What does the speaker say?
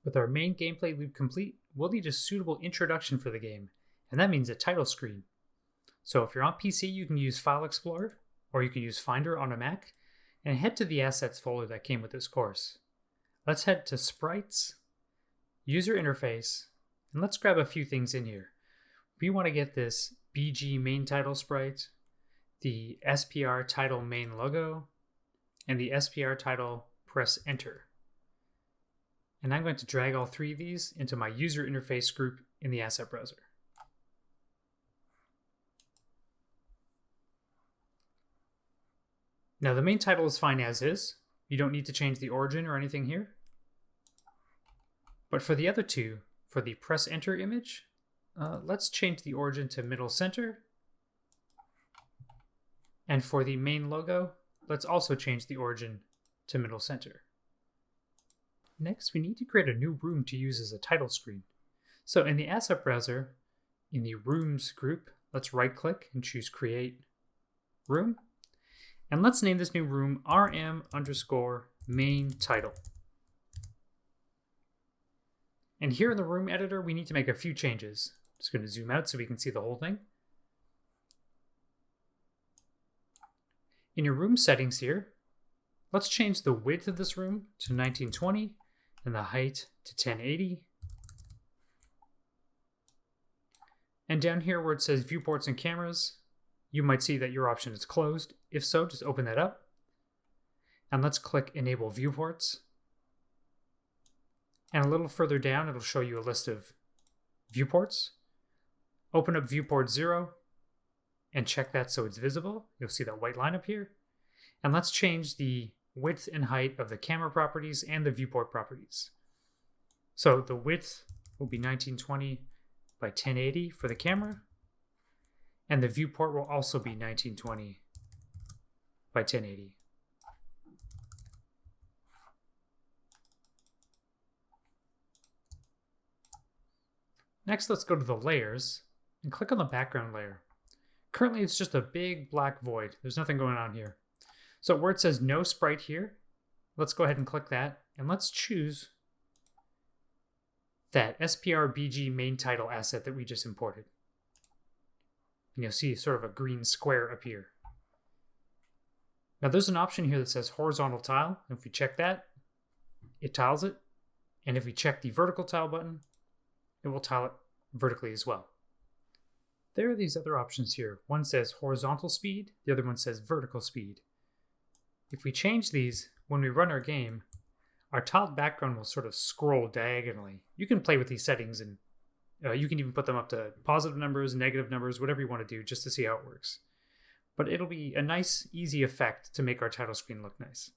With our main gameplay loop complete, we'll need a suitable introduction for the game, and that means a title screen. So if you're on PC, you can use File Explorer, or you can use Finder on a Mac, and head to the Assets folder that came with this course. Let's head to Sprites, User Interface, and let's grab a few things in here. We want to get this BG main title sprite, the SPR title main logo, and the SPR title press enter. And I'm going to drag all three of these into my user interface group in the asset browser. Now the main title is fine as is. You don't need to change the origin or anything here. But for the other two, for the press enter image, let's change the origin to middle center. And for the main logo, let's also change the origin to middle center. Next, we need to create a new room to use as a title screen. So in the asset browser, in the rooms group, let's right click and choose create room. And let's name this new room rm_main title. And here in the room editor, we need to make a few changes. Just going to zoom out so we can see the whole thing. In your room settings here, let's change the width of this room to 1920 and the height to 1080. And down here where it says viewports and cameras, you might see that your option is closed. If so, just open that up. And let's click Enable Viewports. And a little further down, it'll show you a list of viewports. Open up viewport 0 and check that so it's visible. You'll see that white line up here. And let's change the width and height of the camera properties and the viewport properties. So the width will be 1920 by 1080 for the camera. And the viewport will also be 1920 by 1080. Next, let's go to the layers and click on the background layer. Currently, it's just a big black void. There's nothing going on here. So where it says no sprite here, let's go ahead and click that. And let's choose that SPR-BG main title asset that we just imported. And you'll see sort of a green square appear. Now there's an option here that says horizontal tile. If we check that, it tiles it. And if we check the vertical tile button, it will tile it vertically as well. There are these other options here. One says horizontal speed, the other one says vertical speed. If we change these, when we run our game, our tiled background will sort of scroll diagonally. You can play with these settings and you can even put them up to positive numbers, negative numbers, whatever you want to do just to see how it works. But it'll be a nice, easy effect to make our title screen look nice.